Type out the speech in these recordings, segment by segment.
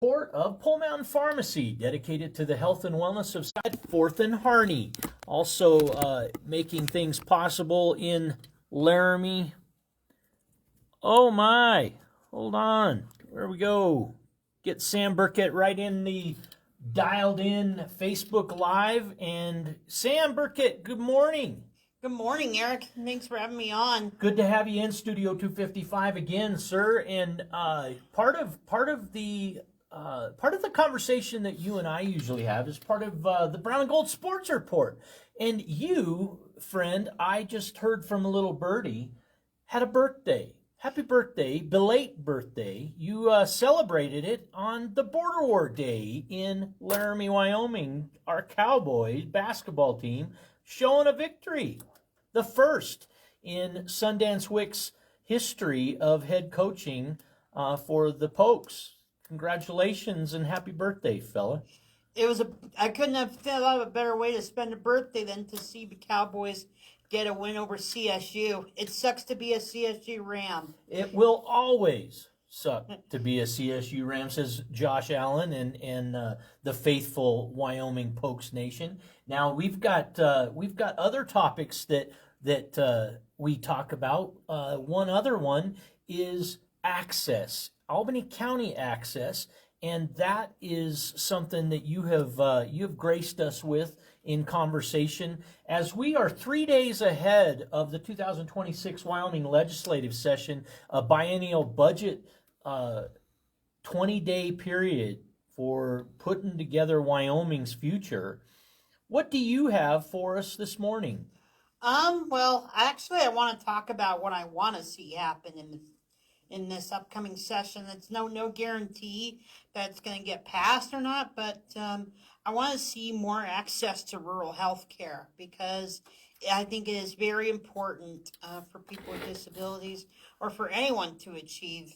Support of Pole Mountain Pharmacy, dedicated to the health and wellness of 4th and Harney. Also making things possible in Laramie. Oh my, hold on, where we go? Get Sam Burkett right in the dialed in Facebook Live. And Sam Burkett, good morning. Good morning, Eric. Thanks for having me on. Good to have you in Studio 255 again, sir. And part of the conversation that you and I usually have is part of the Brown and Gold Sports Report. And you, friend, I just heard from a little birdie, had a birthday. Happy birthday, belated birthday. You celebrated it on the Border War Day in Laramie, Wyoming. Our Cowboys basketball team showing a victory. The first in Sundance Wick's history of head coaching for the Pokes. Congratulations and happy birthday, fella. I couldn't have thought of a better way to spend a birthday than to see the Cowboys get a win over CSU. It sucks to be a CSU Ram. It will always suck to be a CSU Ram, says Josh Allen and the faithful Wyoming Pokes Nation. Now we've got other topics that we talk about. One other one is access, Albany County access, and that is something that you have graced us with in conversation as we are 3 days ahead of the 2026 Wyoming legislative session, a biennial budget 20-day period for putting together Wyoming's future. What do you have for us this morning? Well, actually, I want to talk about what I want to see happen in this upcoming session. It's no guarantee that it's going to get passed or not, but I want to see more access to rural health care, because I think it is very important for people with disabilities, or for anyone to achieve,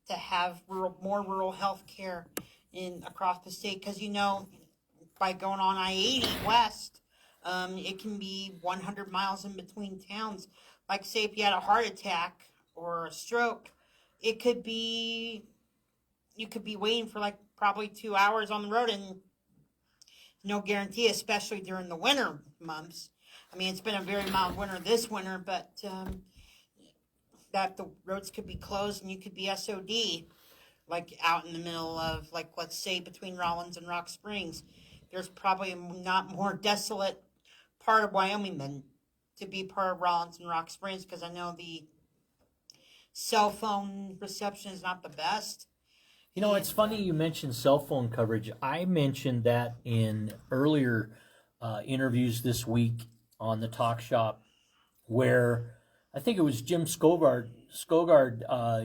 to have more rural health care across the state. Because, by going on I-80 west, it can be 100 miles in between towns. Like, say, if you had a heart attack or a stroke, you could be waiting for like probably 2 hours on the road, and no guarantee, especially during the winter months. I mean, it's been a very mild winter this winter, but that the roads could be closed and you could be SOD, like out in the middle of, like, let's say between Rollins and Rock Springs. There's probably not more desolate part of Wyoming than to be part of Rollins and Rock Springs, because I know the cell phone reception is not the best. It's funny you mentioned cell phone coverage. I mentioned that in earlier interviews this week on the Talk Shop, where I think it was Jim Skogard,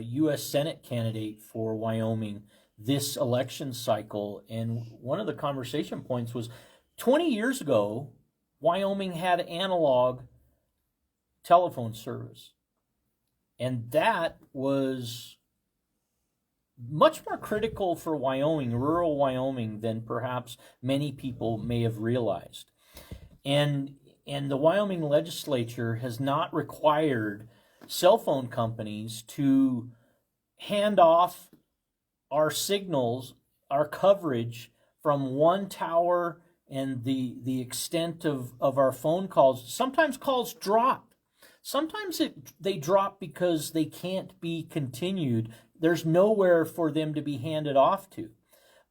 U.S. Senate candidate for Wyoming this election cycle. And one of the conversation points was 20 years ago, Wyoming had analog telephone service. And that was much more critical for Wyoming, rural Wyoming, than perhaps many people may have realized. And the Wyoming legislature has not required cell phone companies to hand off our signals, our coverage from one tower, and the extent of our phone calls. Sometimes calls drop. Sometimes they drop because they can't be continued. There's nowhere for them to be handed off to.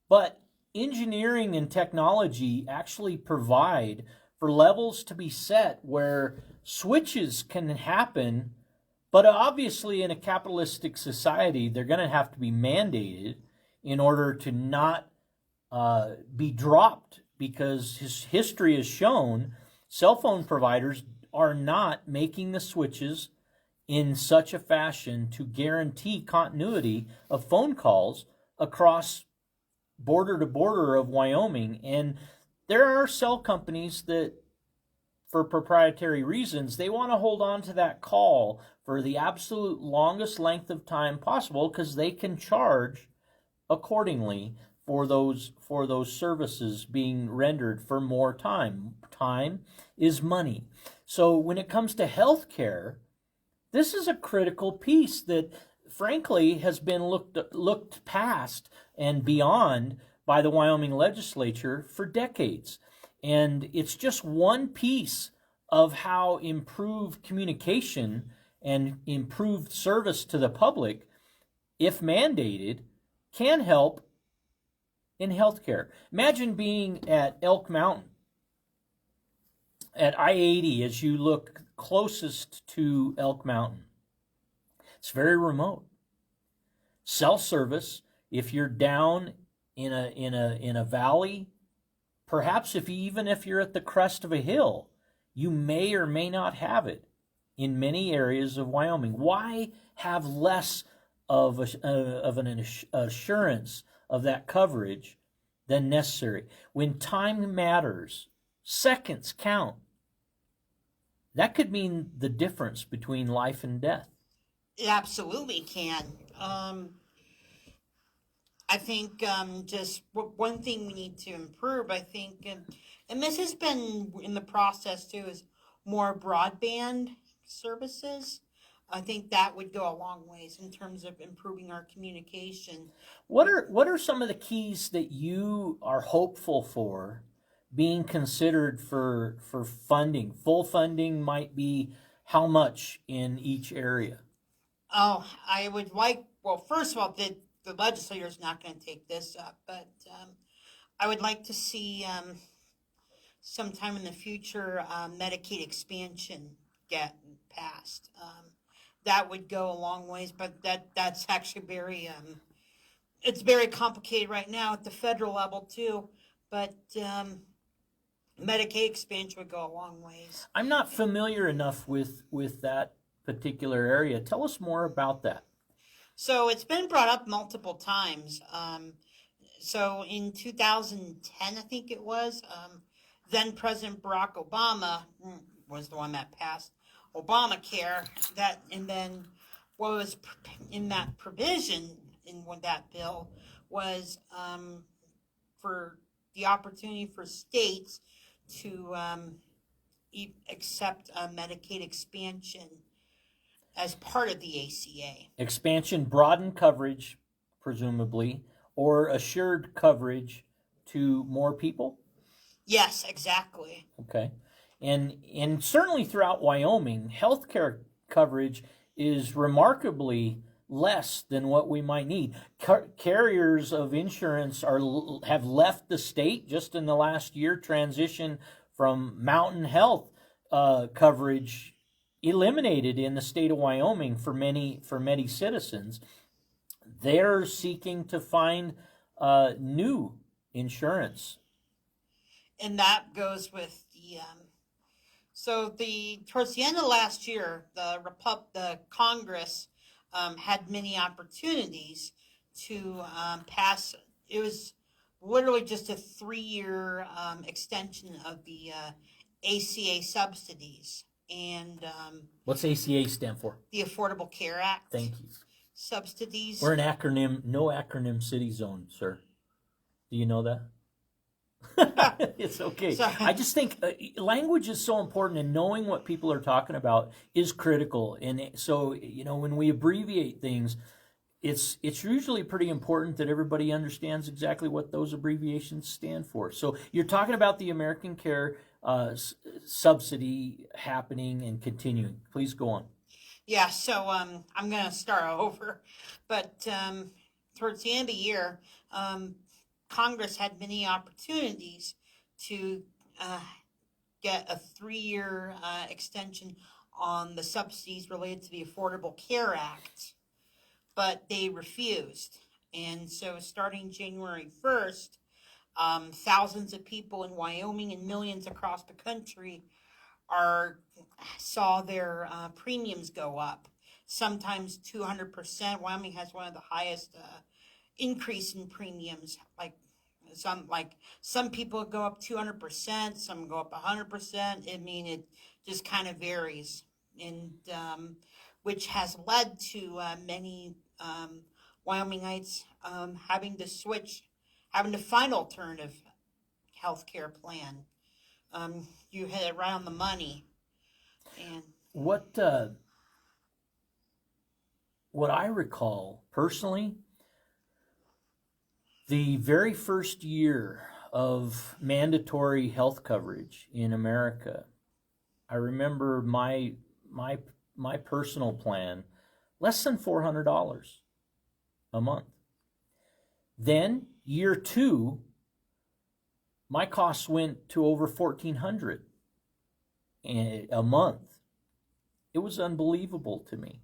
But engineering and technology actually provide for levels to be set where switches can happen, but obviously in a capitalistic society, they're going to have to be mandated in order to not be dropped, because history has shown cell phone providers are not making the switches in such a fashion to guarantee continuity of phone calls across border to border of Wyoming. And there are cell companies that, for proprietary reasons, they want to hold on to that call for the absolute longest length of time possible, because they can charge accordingly for those services being rendered for more time. Time is money. So when it comes to healthcare, this is a critical piece that frankly, has been looked past and beyond by the Wyoming legislature for decades. And it's just one piece of how improved communication and improved service to the public, if mandated, can help in healthcare. Imagine being at Elk Mountain at I-80 as you look closest to Elk Mountain. It's very remote. Cell service, if you're down in a valley, perhaps even if you're at the crest of a hill, you may or may not have it in many areas of Wyoming. Why have less of an assurance of that coverage than necessary? When time matters, seconds count. That could mean the difference between life and death. It absolutely can. I think just one thing we need to improve, I think, and this has been in the process too, is more broadband services. I think that would go a long ways in terms of improving our communication. What are some of the keys that you are hopeful for being considered for funding? Full funding might be how much in each area? Oh, I would like, well, first of all, the legislator's not going to take this up, but I would like to see sometime in the future Medicaid expansion get passed. That would go a long ways, but that's actually very it's very complicated right now at the federal level too. But Medicaid expansion would go a long ways. I'm not familiar enough with that particular area. Tell us more about that. So it's been brought up multiple times. So in 2010, I think it was, then President Barack Obama was the one that passed Obamacare. And then what was in that provision in that bill was for the opportunity for states to accept Medicaid expansion as part of the ACA. Expansion, broadened coverage, presumably, or assured coverage to more people? Yes, exactly. Okay. And certainly throughout Wyoming, healthcare coverage is remarkably less than what we might need. Carriers of insurance have left the state just in the last year, transition from Mountain Health coverage eliminated in the state of Wyoming for many citizens. They're seeking to find new insurance. And that goes with towards the end of last year, the Congress had many opportunities to pass. It was literally just a 3-year extension of the ACA subsidies. And what's ACA stand for? The Affordable Care Act. Thank you. Subsidies. We're an acronym, no acronym city zone, sir. Do you know that? It's okay. Sorry. I just think language is so important, and knowing what people are talking about is critical. And so, when we abbreviate things, it's usually pretty important that everybody understands exactly what those abbreviations stand for. So you're talking about the American Care subsidy happening and continuing. Please go on. Yeah, so I'm going to start over. But towards the end of the year, Congress had many opportunities to get a 3-year extension on the subsidies related to the Affordable Care Act, but they refused. And so starting January 1st, thousands of people in Wyoming and millions across the country saw their premiums go up, sometimes 200%. Wyoming has one of the highest increase in premiums. Some people go up 200%, some go up 100%. I mean, it just kind of varies, and which has led to many Wyomingites having to find alternative health care plan. You hit it right on the money. And what what I recall personally, the very first year of mandatory health coverage in America, I remember my personal plan, less than $400 a month. Then year two, my costs went to over $1,400 a month. It was unbelievable to me.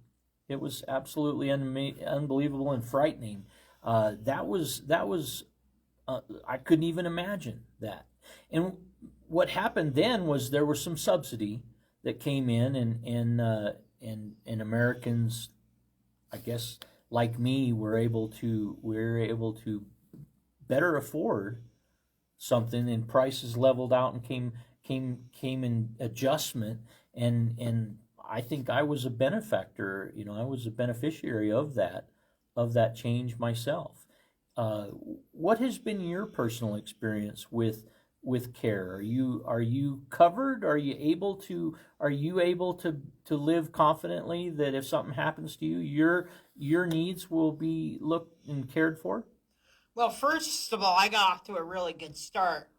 It was absolutely unbelievable and frightening. That was I couldn't even imagine that. And what happened then was there was some subsidy that came in, and Americans, I guess, like me, were able to better afford something, and prices leveled out and came in adjustment, and I think I was a benefactor. I was a beneficiary of that change myself. What has been your personal experience with care? Are you covered? Are you able to live confidently that if something happens to you, your needs will be looked and cared for? Well, first of all, I got off to a really good start.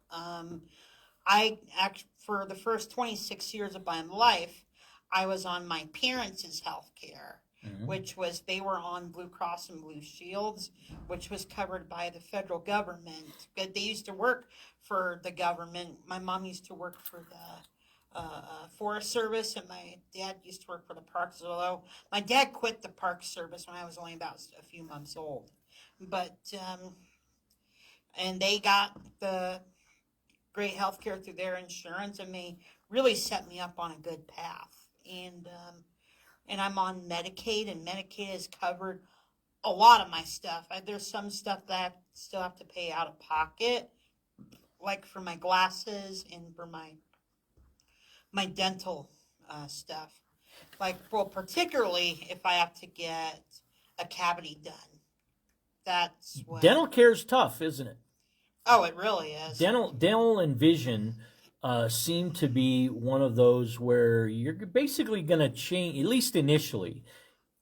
For the first 26 years of my life, I was on my parents' health care, Mm-hmm. they were on Blue Cross and Blue Shields, which was covered by the federal government. But they used to work for the government. My mom used to work for the Forest Service, and my dad used to work for the Parks. Although my dad quit the Park Service when I was only about a few months old, but and they got the great health care through their insurance, and they really set me up on a good path. And I'm on Medicaid, and Medicaid has covered a lot of my stuff. There's some stuff that I still have to pay out of pocket, like for my glasses and for my dental stuff. Like, well, particularly if I have to get a cavity done. That's what. Dental care is tough, isn't it? Oh, it really is. Dental and vision seem to be one of those where you're basically going to change, at least initially.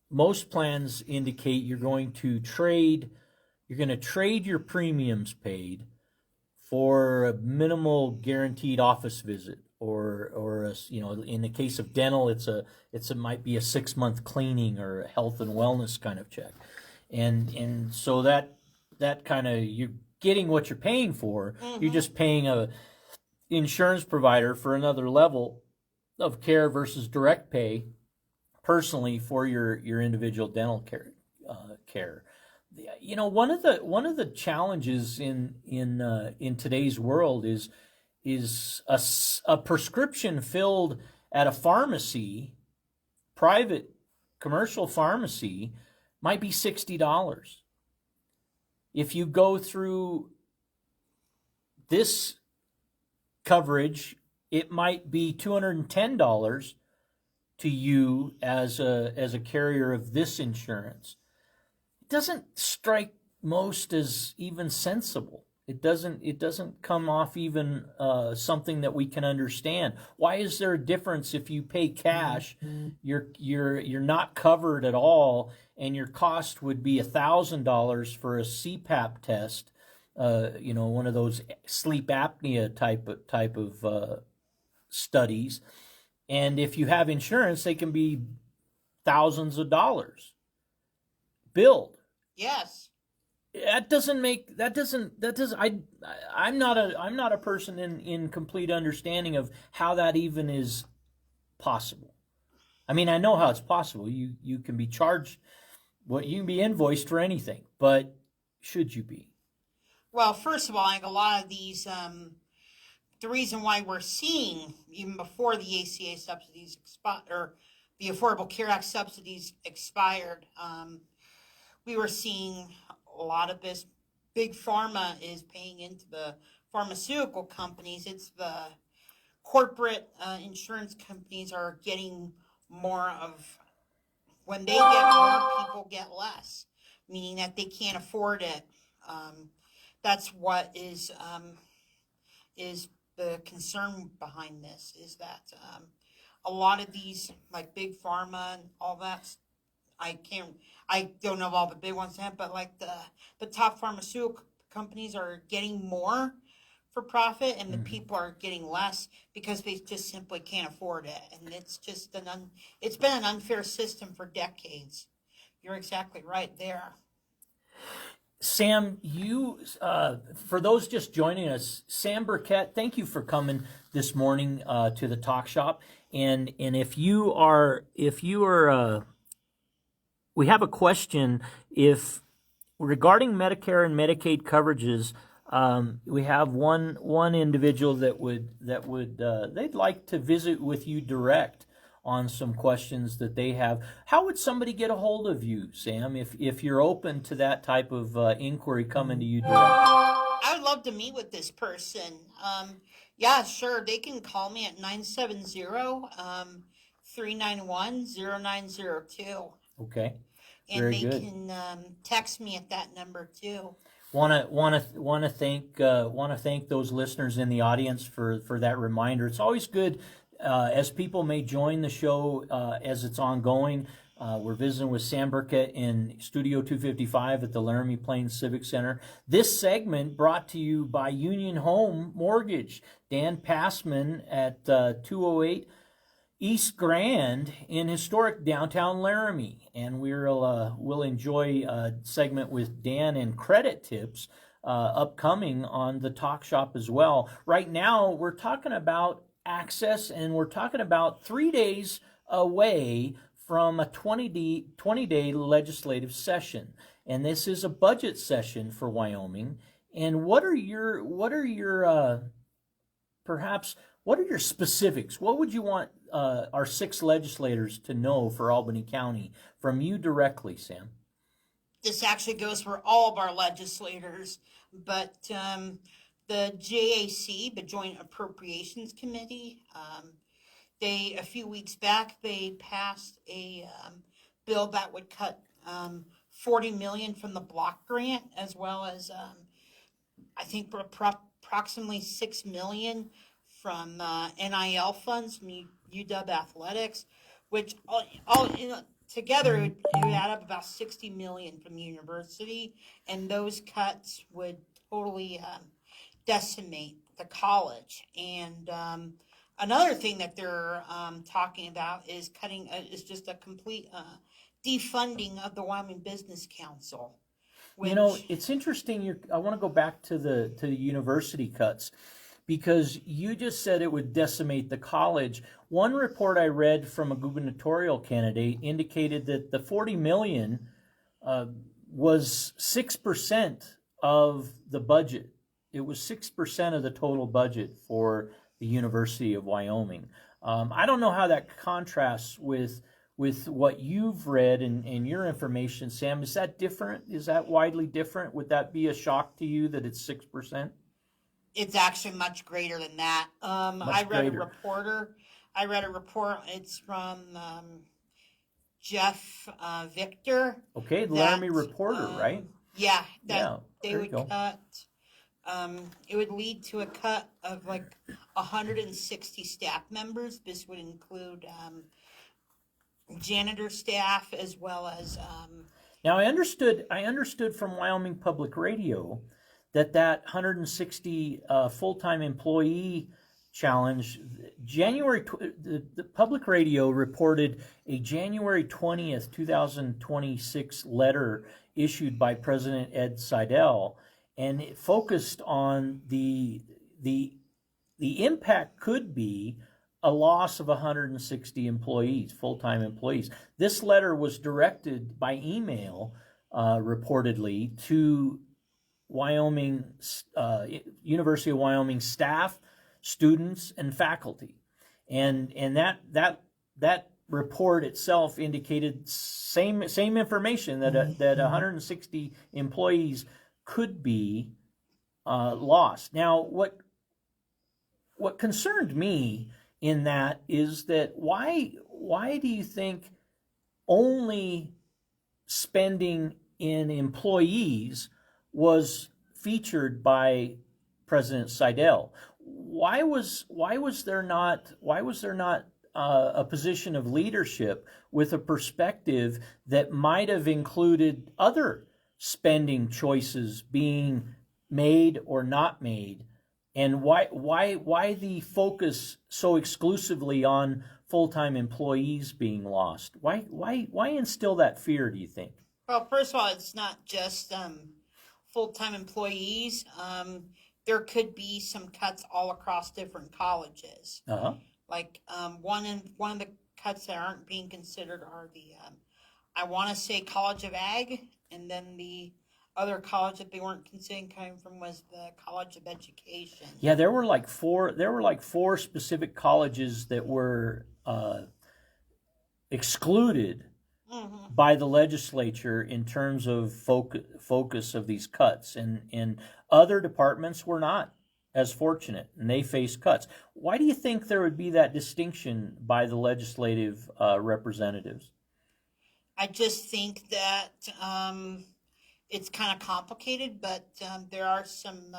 Most plans indicate you're going to trade your premiums paid for a minimal guaranteed office visit, or in the case of dental, it might be a 6-month cleaning or a health and wellness kind of check, and so that kind of, you're getting what you're paying for. Mm-hmm. You're just paying a insurance provider for another level of care versus direct pay personally for your individual dental care. One of the challenges in today's world is a prescription filled at a pharmacy, private commercial pharmacy, might be $60. If you go through this coverage, it might be $210 to you as a carrier of this insurance. It doesn't strike most as even sensible. It doesn't come off even something that we can understand. Why is there a difference if you pay cash? You're not covered at all, and your cost would be $1,000 for a CPAP test. One of those sleep apnea type of studies. And if you have insurance, they can be thousands of dollars billed. Yes. I'm not a person in complete understanding of how that even is possible. I mean, I know how it's possible. You can be charged, you can be invoiced for anything, but should you be? Well, first of all, I think a lot of these, the reason why we're seeing, even before the ACA subsidies expired, or the Affordable Care Act subsidies expired, we were seeing a lot of this. Big pharma is paying into the pharmaceutical companies. It's the corporate insurance companies are getting more of, when they get more, people get less, meaning that they can't afford it. That's what is the concern behind this, is that a lot of these, like big pharma and all that, I don't know all the big ones, but like the top pharmaceutical companies are getting more for profit, and the people are getting less because they just simply can't afford it, and it's just it's been an unfair system for decades. You're exactly right there. Sam, for those just joining us, Sam Burkett, thank you for coming this morning to the talk shop. And we have a question if regarding Medicare and Medicaid coverages. We have one individual that would they'd like to visit with you direct on some questions that they have. How would somebody get a hold of you, Sam, if you're open to that type of inquiry coming to you directly? I would love to meet with this person. Yeah, sure. They can call me at 970-391-0902. Okay, And very they good. can text me at that number too. Want to thank those listeners in the audience for that reminder. It's always good as people may join the show as it's ongoing. We're visiting with Sam Burkett in Studio 255 at the Laramie Plains Civic Center. This segment brought to you by Union Home Mortgage. Dan Passman at 208 East Grand in historic downtown Laramie. And we'll enjoy a segment with Dan and credit tips upcoming on the talk shop as well. Right now, we're talking about access, and we're talking about 3 days away from a 20-day legislative session. And this is a budget session for Wyoming. And what are your specifics? What would you want our 6 legislators to know for Albany County from you directly, Sam? This actually goes for all of our legislators, but the JAC, the Joint Appropriations Committee, a few weeks back, they passed a bill that would cut $40 million from the block grant, as well as I think approximately $6 million from NIL funds from UW Athletics, which all together it would add up about $60 million from the university, and those cuts would totally decimate the college. And another thing that they're talking about is is just a complete defunding of the Wyoming Business Council. It's interesting. I want to go back to the university cuts, because you just said it would decimate the college. One report I read from a gubernatorial candidate indicated that the $40 million was 6% of the budget. It was 6% of the total budget for the University of Wyoming. I don't know how that contrasts with what you've read and your information, Sam. Is that different? Is that widely different? Would that be a shock to you that it's 6%? It's actually much greater than that. I read a report. It's from Jeff Victor. Okay, the Laramie Reporter, right? Yeah, they would cut. It would lead to a cut of like 160 staff members. This would include janitor staff as well as. Now I understood from Wyoming Public Radio that 160 full-time employee challenge, the public radio reported a January 20th, 2026 letter issued by President Ed Seidel, and it focused on the impact could be a loss of 160 employees, full-time employees. This letter was directed by email, reportedly, to Wyoming, University of Wyoming staff, students, and faculty, and that report itself indicated same information that 160 employees could be lost. Now, what concerned me in that is that why do you think only spending in employees was featured by President Seidel? Why was there not a position of leadership with a perspective that might have included other spending choices being made or not made? And why the focus so exclusively on full-time employees being lost? Why instill that fear, do you think? Well, first of all, it's not just full-time employees. There could be some cuts all across different colleges. Uh-huh. Like one of the cuts that aren't being considered are the I want to say College of Ag, and then the other college that they weren't considering coming from was the College of Education. Yeah, there were like four specific colleges that were excluded by the legislature in terms of focus of these cuts, and other departments were not as fortunate, and they faced cuts. Why do you think there would be that distinction by the legislative representatives? I just think that it's kind of complicated, but there are some,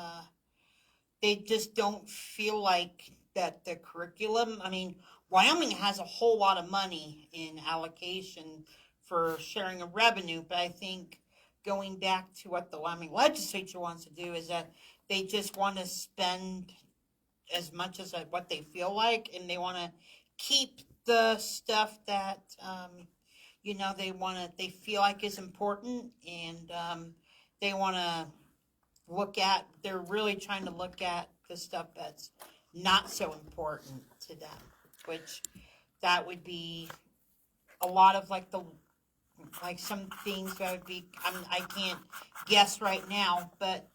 they just don't feel like that the curriculum, I mean, Wyoming has a whole lot of money in allocation for sharing of revenue, but I think going back to what the Wyoming legislature wants to do is that they just want to spend as much as what they feel like, and they want to keep the stuff that they feel like is important, and they want to they're really trying to look at the stuff that's not so important to them, which that would be a lot of some things that would be, I can't guess right now, but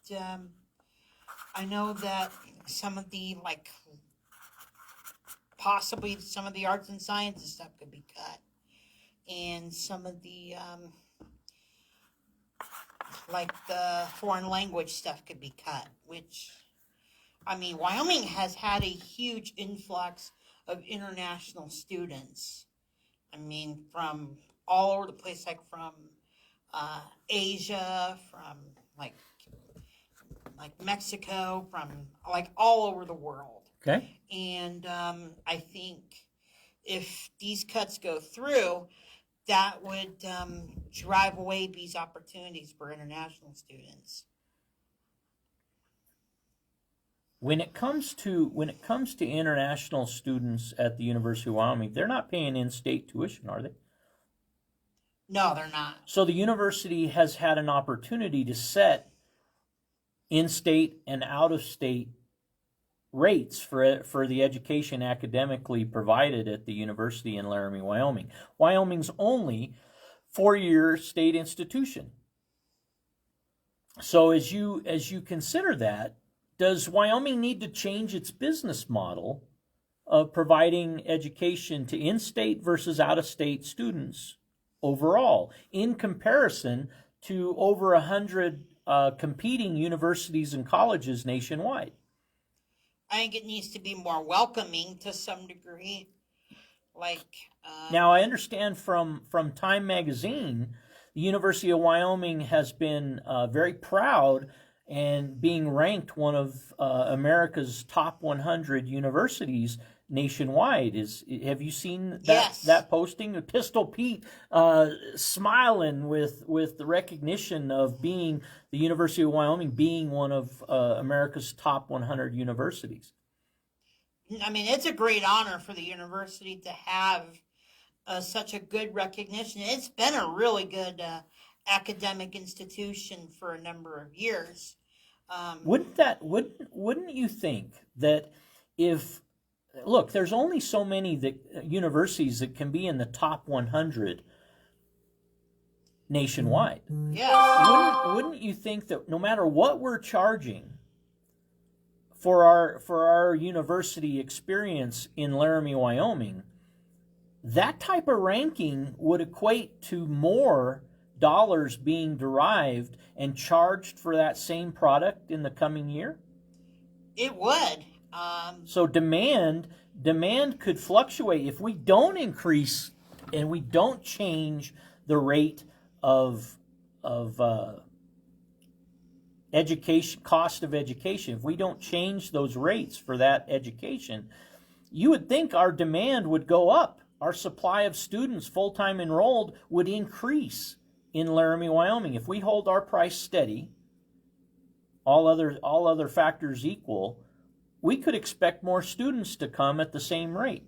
I know that some of the possibly some of the arts and sciences stuff could be cut, and some of the the foreign language stuff could be cut, which, I mean, Wyoming has had a huge influx of international students. I mean, from all over the place, like from Asia, from like Mexico, from all over the world. Okay. And I think if these cuts go through, that would drive away these opportunities for international students. When it comes to international students at the University of Wyoming, they're not paying in-state tuition, are they? No, they're not. So the university has had an opportunity to set in-state and out-of-state rates for the education academically provided at the university in Laramie, Wyoming. Wyoming's only four-year state institution. So as you consider that, does Wyoming need to change its business model of providing education to in-state versus out-of-state students overall, in comparison to over 100 competing universities and colleges nationwide? I think it needs to be more welcoming to some degree. Now, I understand from Time Magazine, the University of Wyoming has been very proud and being ranked one of America's top 100 universities nationwide. Have you seen that posting? Pistol Pete smiling with the recognition of being the University of Wyoming being one of America's top 100 universities. I mean, it's a great honor for the university to have such a good recognition. It's been a really good academic institution for a number of years. Wouldn't you think that look, there's only so many universities that can be in the top 100 nationwide. Yeah. Wouldn't you think that no matter what we're charging for our university experience in Laramie, Wyoming, that type of ranking would equate to more dollars being derived and charged for that same product in the coming year? It would. So demand could fluctuate if we don't increase and we don't change the rate of education, cost of education. If we don't change those rates for that education, you would think our demand would go up. Our supply of students full-time enrolled would increase in Laramie, Wyoming. If we hold our price steady, all other factors equal, we could expect more students to come at the same rate.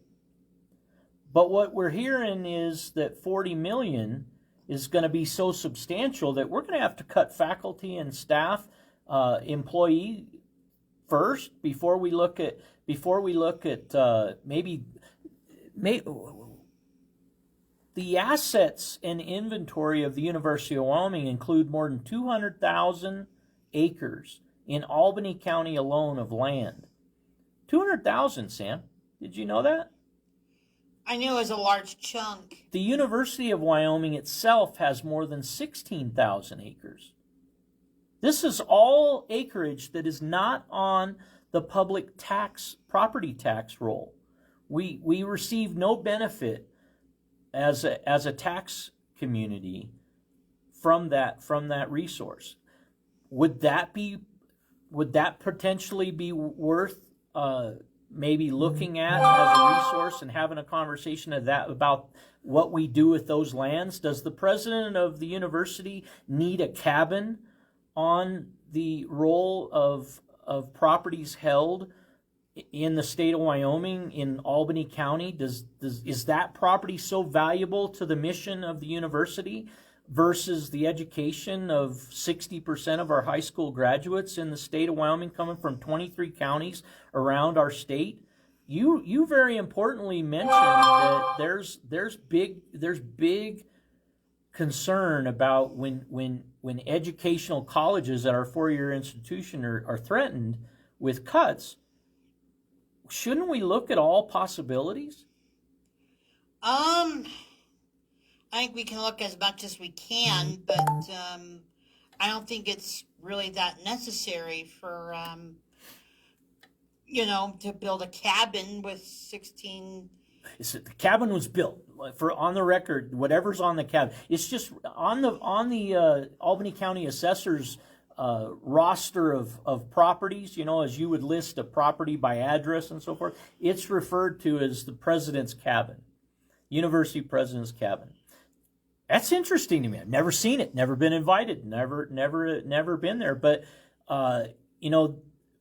But what we're hearing is that 40 million is going to be so substantial that we're going to have to cut faculty and staff, employee first before we look at maybe the assets and inventory of the University of Wyoming include more than 200,000 acres in Albany County alone of land. 200,000, Sam. Did you know that? I knew it was a large chunk. The University of Wyoming itself has more than 16,000 acres. This is all acreage that is not on the public property tax roll. We receive no benefit as a tax community from that resource. Would that potentially be worth maybe looking at as a resource and having a conversation about what we do with those lands? Does the president of the university need a cabin on the roll of properties held in the state of Wyoming in Albany County? Is that property so valuable to the mission of the university versus the education of 60% of our high school graduates in the state of Wyoming coming from 23 counties around our state? You very importantly mentioned that there's big concern about when educational colleges at our four-year institution are threatened with cuts. Shouldn't we look at all possibilities? I think we can look as much as we can, but I don't think it's really that necessary for, to build a cabin with 16. The cabin was built on the record. Whatever's on the cabin, it's just on the Albany County Assessor's roster of properties. As you would list a property by address and so forth, it's referred to as the president's cabin, university president's cabin. That's interesting to me. I've never seen it, never been invited, never been there. But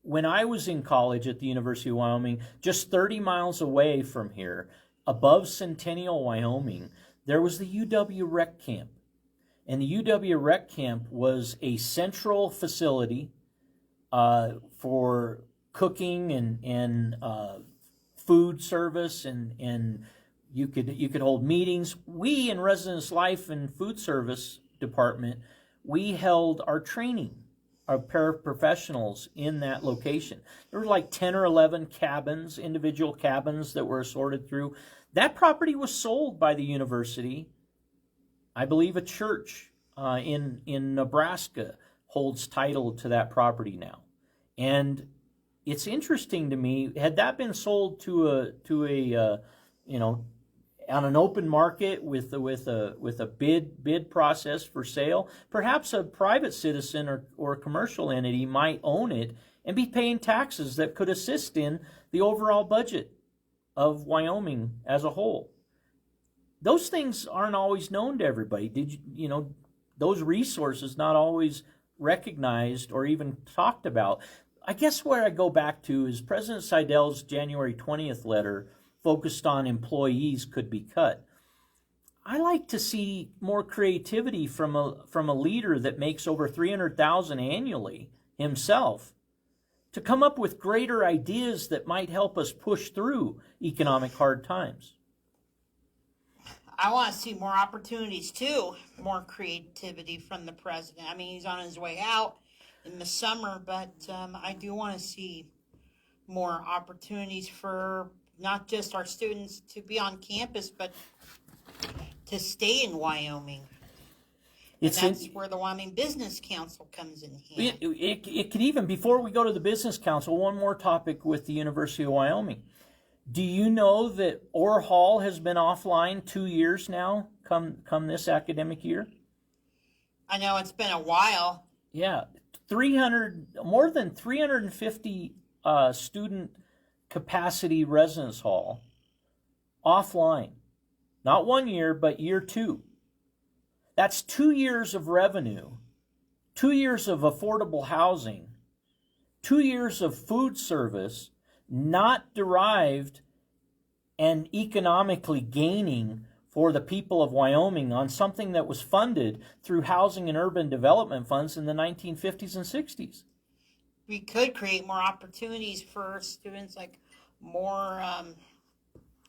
when I was in college at the University of Wyoming, just 30 miles away from here, above Centennial, Wyoming, there was the UW Rec Camp. And the UW Rec Camp was a central facility for cooking and food service, and you could hold meetings. We in Residence Life and Food Service Department, we held our training, our paraprofessionals in that location. There were like 10 or 11 cabins, individual cabins that were assorted through. That property was sold by the university. I believe a church in Nebraska holds title to that property now. And it's interesting to me, had that been sold to a on an open market with a bid process for sale, perhaps a private citizen or a commercial entity might own it and be paying taxes that could assist in the overall budget of Wyoming as a whole. Those things aren't always known to everybody. Those resources not always recognized or even talked about. I guess where I go back to is President Seidel's January 20th letter focused on employees could be cut. I like to see more creativity from a leader that makes over $300,000 annually himself to come up with greater ideas that might help us push through economic hard times. I want to see more opportunities too, more creativity from the president. I mean, he's on his way out in the summer, but I do want to see more opportunities for not just our students to be on campus, but to stay in Wyoming. That's where the Wyoming Business Council comes in hand. It could even, before we go to the Business Council, one more topic with the University of Wyoming. Do you know that Orr Hall has been offline 2 years now, come this academic year? I know it's been a while. Yeah, more than 350 student capacity residence hall offline. Not 1 year, but year 2. That's 2 years of revenue, 2 years of affordable housing, 2 years of food service, not derived and economically gaining for the people of Wyoming on something that was funded through housing and urban development funds in the 1950s and 60s. We could create more opportunities for students, like more,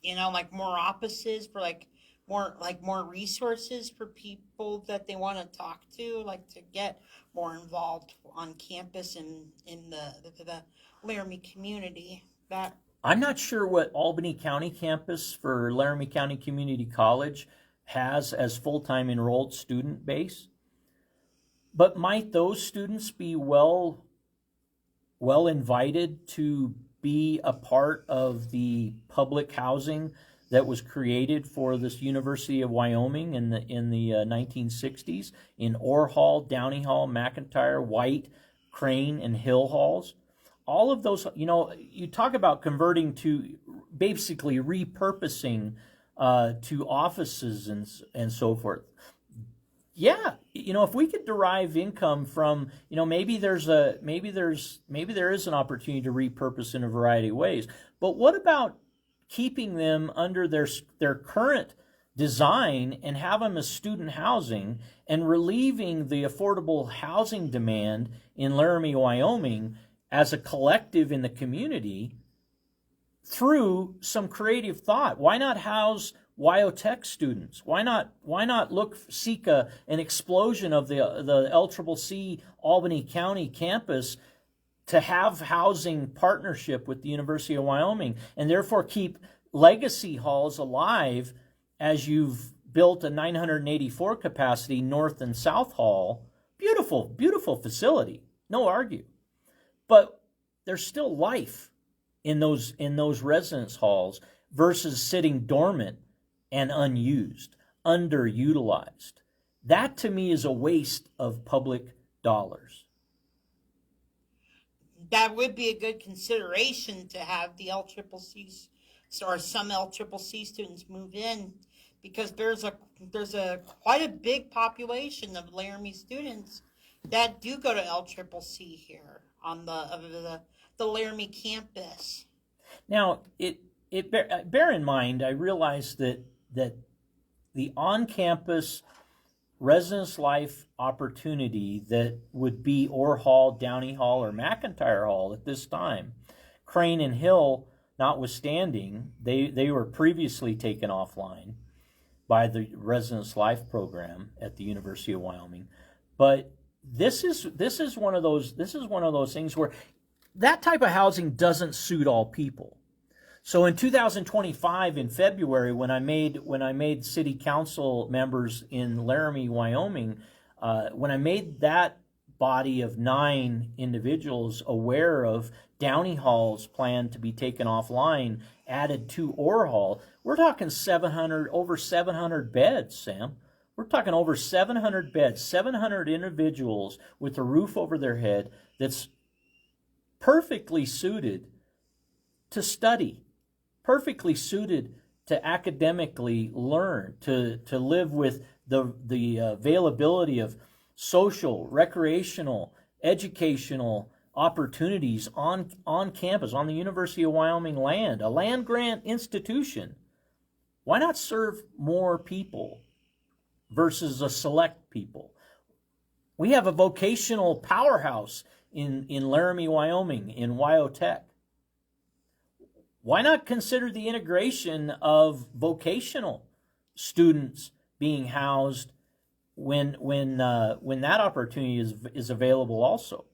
like more offices for more resources for people that they want to talk to, like to get more involved on campus and in the Laramie community. That I'm not sure what Albany County campus for Laramie County Community College has as full-time enrolled student base, but might those students be well invited to be a part of the public housing that was created for this University of Wyoming in the 1960s in Orr Hall, Downey Hall, McIntyre, White, Crane, and Hill halls? All of those, you talk about converting to basically repurposing to offices and so forth. Yeah, if we could derive income from, maybe there is an opportunity to repurpose in a variety of ways. But what about keeping them under their current design and have them as student housing and relieving the affordable housing demand in Laramie, Wyoming as a collective in the community through some creative thought? Why not house WYACCESS students? Why not seek an explosion of the LCCC Albany County campus to have housing partnership with the University of Wyoming, and therefore keep legacy halls alive as you've built a 984 capacity North and South Hall. Beautiful, beautiful facility, no argue. But there's still life in those residence halls versus sitting dormant and unused, underutilized. That to me is a waste of public dollars. That would be a good consideration to have the LCCC or some LCCC students move in, because there's a quite a big population of Laramie students that do go to LCCC here on the Laramie campus. Now, bear in mind, I realize that the on-campus residence life opportunity that would be Orr Hall, Downey Hall, or McIntyre Hall at this time, Crane and Hill notwithstanding, they were previously taken offline by the residence life program at the University of Wyoming. But this is one of those things where that type of housing doesn't suit all people. So in 2025, in February, when I made city council members in Laramie, Wyoming, when I made that body of 9 individuals aware of Downey Hall's plan to be taken offline, added to Orr Hall, we're talking over 700 beds, Sam. We're talking over 700 beds, 700 individuals with a roof over their head that's perfectly suited to study, perfectly suited to academically learn, to live with the availability of social, recreational, educational opportunities on campus, on the University of Wyoming land, a land grant institution. Why not serve more people versus a select people? We have a vocational powerhouse in Laramie, Wyoming, in WYACCESS. Why not consider the integration of vocational students being housed when that opportunity is available also?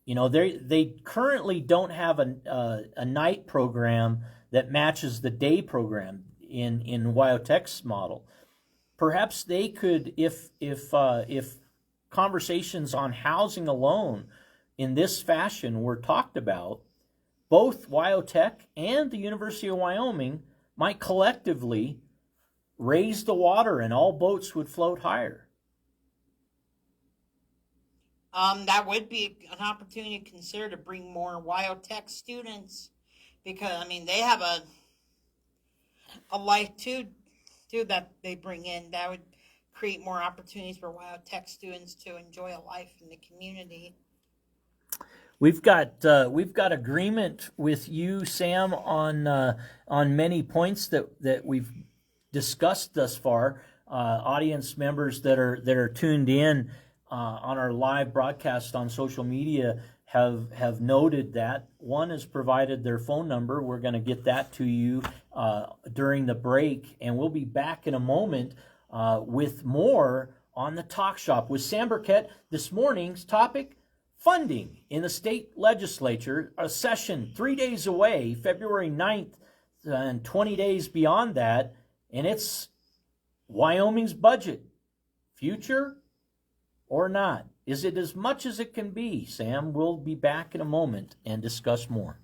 They currently don't have a night program that matches the day program in WYACCESS model. Perhaps they could, if conversations on housing alone in this fashion were talked about, both WYACCESS and the University of Wyoming might collectively raise the water and all boats would float higher. That would be an opportunity to consider to bring more WYACCESS students because I mean they have a life too that they bring in that would create more opportunities for WyoTech students to enjoy a life in the community. We've got agreement with you, Sam, on many points that we've discussed thus far. Audience members that are tuned in on our live broadcast on social media have noted that. One has provided their phone number. We're going to get that to you during the break, and we'll be back in a moment with more on the Talk Shop with Sam Burkett. This morning's topic: funding in the state legislature. A session 3 days away, February 9th, and 20 days beyond that, and it's Wyoming's budget. Future or not? Is it as much as it can be? Sam, we'll be back in a moment and discuss more.